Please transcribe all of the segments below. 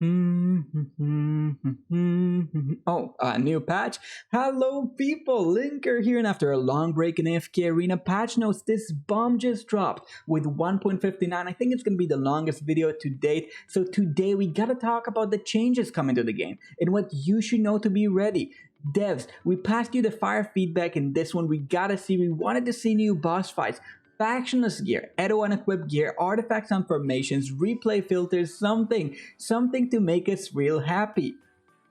Oh, a new patch? Hello people, Linker here, and after a long break in AFKArena patch notes, this bomb just dropped with 1.59. I think it's going to be the longest video to date, so today we gotta talk about the changes coming to the game and what you should know to be ready. Devs, we passed you the fire feedback in this one. We wanted to see new boss fights, factionless gear, Edo unequipped gear, artifacts on formations, replay filters, something to make us real happy.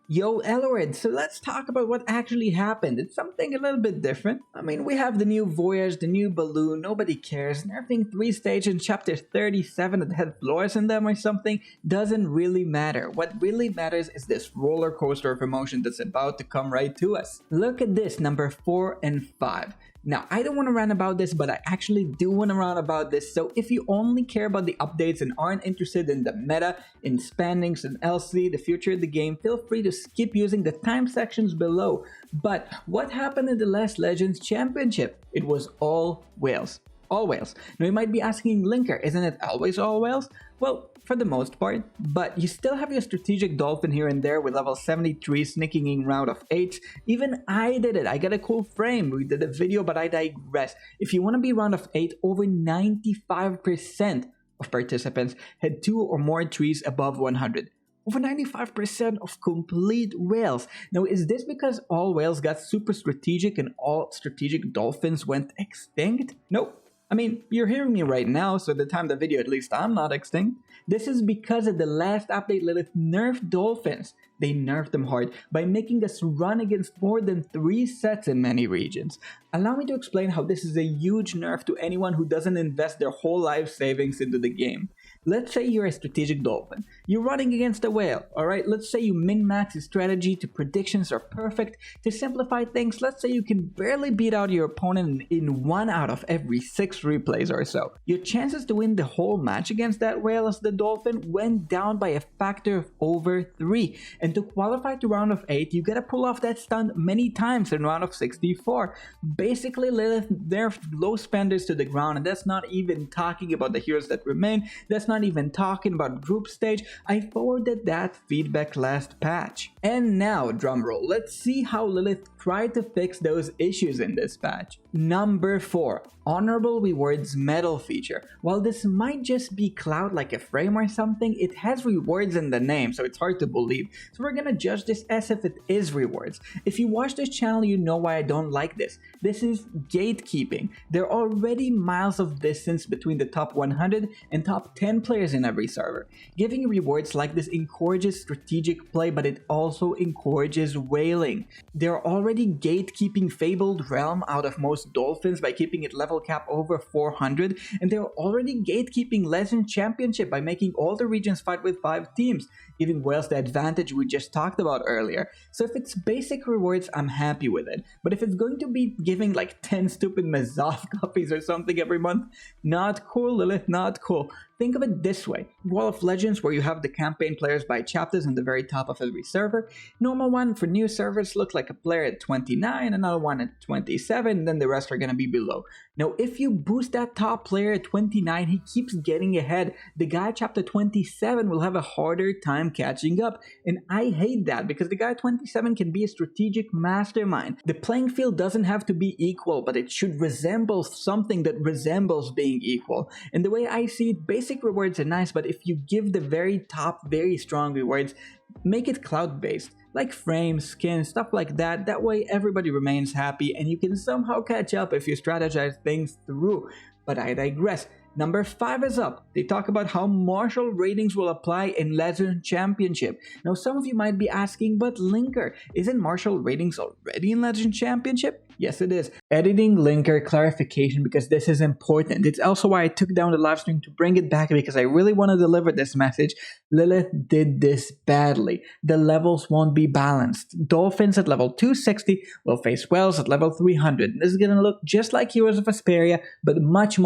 Yo, Elred, so let's talk about what actually happened. It's something a little bit different. I mean, we have the new Voyage, the new Balloon, nobody cares. Nerfing 3 stages in chapter 37 that had floors in them or something doesn't really matter. What really matters is this roller coaster of emotion that's about to come right to us. Look at this, number 4 and 5. Now, I don't want to rant about this, but I actually do want to rant about this, so if you only care about the updates and aren't interested in the meta, in spannings, and LC, the future of the game, feel free to skip using the time sections below. But what happened in the last Legends Championship? It was all whales. All whales. Now you might be asking, Linker, isn't it always all whales? Well, for the most part, but you still have your strategic dolphin here and there with level 73 sneaking in round of 8. Even I did it. I got a cool frame. We did a video, but I digress. If you want to be round of 8, over 95% of participants had 2 or more trees above 100. Over 95% of complete whales. Now, is this because all whales got super strategic and all strategic dolphins went extinct? Nope. I mean, you're hearing me right now, so at the time of the video, at least I'm not extinct. This is because of the last update, Lillith nerfed dolphins. They nerfed them hard by making us run against more than 3 sets in many regions. Allow me to explain how this is a huge nerf to anyone who doesn't invest their whole life savings into the game. Let's say you're a strategic dolphin. You're running against a whale, alright? Let's say you min-max your strategy to predictions are perfect. To simplify things, let's say you can barely beat out your opponent in 1 out of every 6 replays or so. Your chances to win the whole match against that whale as the dolphin went down by a factor of over 3. And to qualify to round of 8, you gotta pull off that stunt many times in round of 64. Basically, Lillith nerfed low spenders to the ground, and that's not even talking about the heroes that remain. That's not even talking about group stage. I forwarded that feedback last patch. And now, drumroll, let's see how Lillith tried to fix those issues in this patch. Number 4. Honorable Rewards Medal feature. While this might just be clout like a frame or something, it has rewards in the name, so it's hard to believe. So we're gonna judge this as if it is rewards. If you watch this channel, you know why I don't like this. This is gatekeeping. There are already miles of distance between the top 100 and top 10 players in every server. Giving rewards like this encourages strategic play, but it also encourages whaling. They're already gatekeeping Fabled Realm out of most dolphins by keeping it level cap over 400, and they're already gatekeeping Legend Championship by making all the regions fight with 5 teams, giving whales the advantage we just talked about earlier. So if it's basic rewards, I'm happy with it. But if it's going to be giving like 10 stupid Mazov copies or something every month, not cool, Lillith, not cool. Think of it this way. Wall of Legends, where you have the campaign players by chapters on the very top of every server. Normal one for new servers looks like a player at 29, another one at 27, and then the rest are gonna be below. Now, if you boost that top player at 29, he keeps getting ahead. The guy at chapter 27 will have a harder time catching up. And I hate that because the guy at 27 can be a strategic mastermind. The playing field doesn't have to be equal, but it should resemble something that resembles being equal. And the way I see it, basic rewards are nice, but if you give the very top, very strong rewards, make it cloud-based. Like frames, skins, stuff like that. That way everybody remains happy and you can somehow catch up if you strategize things through. But I digress. Number 5 is up. They talk about how martial ratings will apply in Legend Championship. Now some of you might be asking, but Linker, isn't martial ratings already in Legend Championship? Yes, it is. Editing Linker clarification because this is important. It's also why I took down the live stream to bring it back because I really want to deliver this message. Lillith did this badly. The levels won't be balanced. Dolphins at level 260 will face whales at level 300. This is going to look just like Heroes of Asperia, but much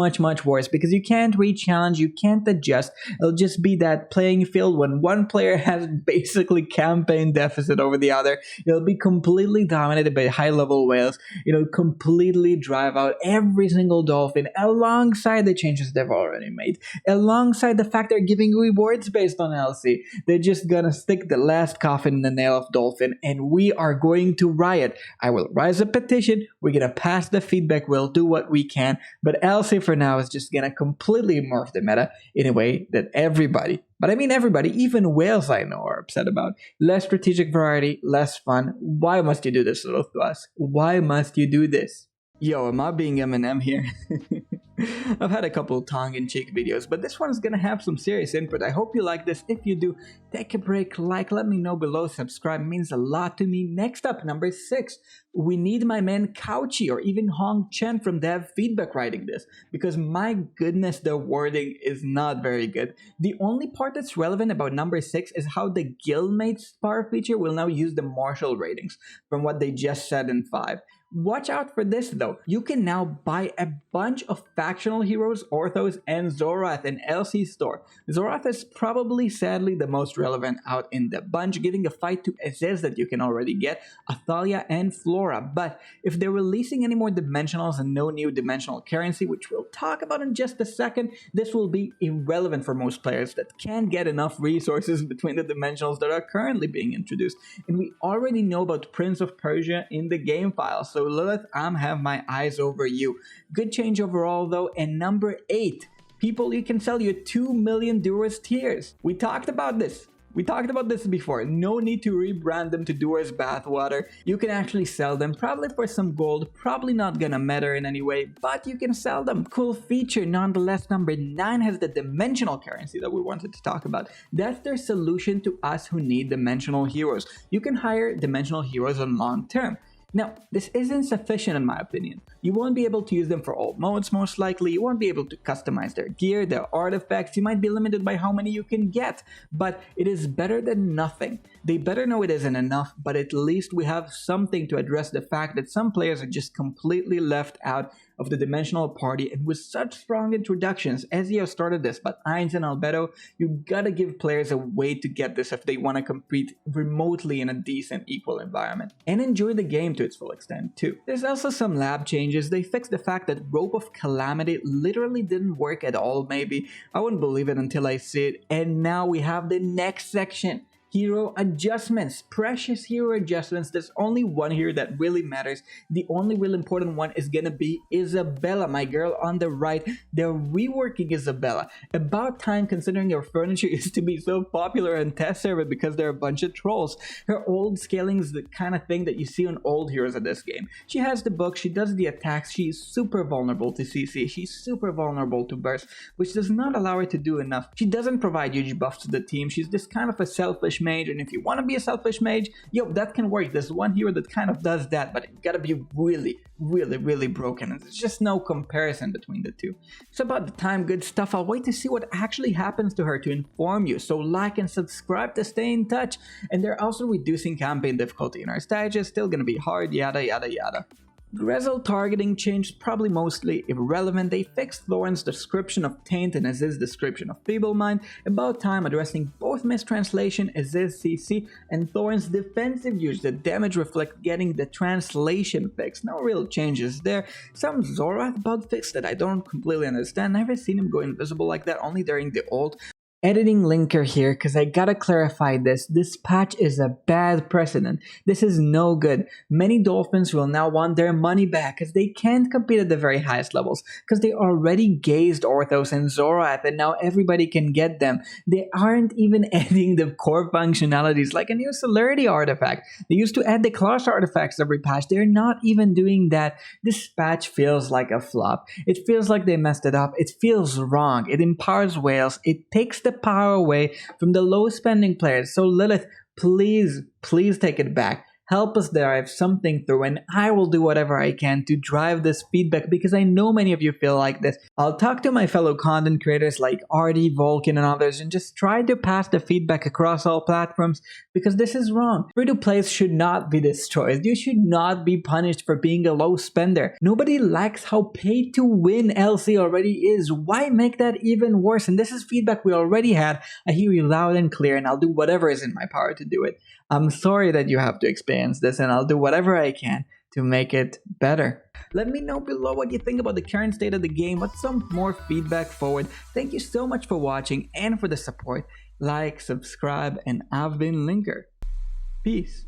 worse because you can't re-challenge, you can't adjust. It'll just be that playing field when one player has basically campaign deficit over the other. It'll be completely dominated by high-level whales. completely drive out every single dolphin alongside the changes they've already made, alongside the fact they're giving rewards based on LC. They're just gonna stick the last coffin in the nail of dolphin, and we are going to riot. I will rise a petition. We're gonna pass the feedback. We'll do what we can, but LC for now is just gonna completely morph the meta in a way that everybody, but I mean everybody, even whales I know, are upset about. Less strategic variety, less fun. Why must you do this, Lillith, to us? Why must you do this? Yo, am I being Eminem here? I've had a couple tongue-in-cheek videos, but this one's gonna have some serious input. I hope you like this. If you do, take a break, let me know below, subscribe, means a lot to me. Next up, number 6. We need my man Couchy or even Hong Chen from Dev Feedback writing this, because my goodness, the wording is not very good. The only part that's relevant about number 6 is how the guildmate spar feature will now use the martial ratings from what they just said in 5. Watch out for this though. You can now buy a bunch of factional heroes, Orthos, and Zorath in LC store. Zorath is probably sadly the most relevant out in the bunch, giving a fight to Aziz that you can already get, Athalia, and Flora. But if they're releasing any more dimensionals and no new dimensional currency, which we'll talk about in just a second, this will be irrelevant for most players that can't get enough resources between the dimensionals that are currently being introduced. And we already know about Prince of Persia in the game file, so Lillith, I'm have my eyes over you. Good change overall though. And number 8, people, you can sell your 2 million Duras tiers. We talked about this. We talked about this before. No need to rebrand them to Duras Bathwater. You can actually sell them, probably for some gold, probably not gonna matter in any way, but you can sell them. Cool feature nonetheless. Number 9 has the dimensional currency that we wanted to talk about. That's their solution to us who need dimensional heroes. You can hire dimensional heroes on long term. Now, this isn't sufficient in my opinion. You won't be able to use them for all modes most likely, you won't be able to customize their gear, their artifacts, you might be limited by how many you can get, but it is better than nothing. They better know it isn't enough, but at least we have something to address the fact that some players are just completely left out of the dimensional party, and with such strong introductions, Ezio started this, but Ainz and Albedo, you gotta give players a way to get this if they want to compete remotely in a decent equal environment, and enjoy the game to its full extent too. There's also some lab changes. They fixed the fact that Rope of Calamity literally didn't work at all maybe. I wouldn't believe it until I see it, and now we have the next section. Hero adjustments, precious hero adjustments. There's only one here that really matters. The only real important one is gonna be Isabella, my girl on the right. They're reworking Isabella. About time, considering her furniture used to be so popular on test server because they're a bunch of trolls. Her old scaling is the kind of thing that you see on old heroes of this game. She has the book, she does the attacks, she's super vulnerable to CC, she's super vulnerable to burst, which does not allow her to do enough. She doesn't provide huge buffs to the team. She's just kind of a selfish mage, and if you want to be a selfish mage, yo, that can work. There's one hero that kind of does that, but it gotta be really broken, and there's just no comparison between the two. So about the time, good stuff. I'll wait to see what actually happens to her to inform you, so like and subscribe to stay in touch. And they're also reducing campaign difficulty in our stages, still gonna be hard, yada yada yada. Grezel targeting changed, probably mostly irrelevant. They fixed Thorin's description of Taint and Aziz's description of Feeble Mind. About time, addressing both mistranslation, Aziz CC, and Thorin's defensive use. The damage reflect getting the translation fixed. No real changes there. Some Zorath bug fix that I don't completely understand. Never seen him go invisible like that, only during the ult. Editing linker here, because I gotta clarify this. This patch is a bad precedent. This is no good. Many Dolphins will now want their money back because they can't compete at the very highest levels because they already gazed Orthos and Zorath and now everybody can get them. They aren't even adding the core functionalities like a new celerity artifact. They used to add the class artifacts every patch. They're not even doing that. This patch feels like a flop. It feels like they messed it up. It feels wrong. It empowers whales. It takes the power away from the low spending players. So Lillith, please take it back. Help us drive something through, and I will do whatever I can to drive this feedback because I know many of you feel like this. I'll talk to my fellow content creators like Artie, Vulcan, and others and just try to pass the feedback across all platforms because this is wrong. Free-to-plays should not be destroyed. You should not be punished for being a low spender. Nobody likes how pay-to-win LC already is. Why make that even worse? And this is feedback we already had. I hear you loud and clear, and I'll do whatever is in my power to do it. I'm sorry that you have to experience this, and I'll do whatever I can to make it better. Let me know below what you think about the current state of the game. What's some more feedback forward? Thank you so much for watching and for the support. Like, subscribe, and I've been Linker. Peace.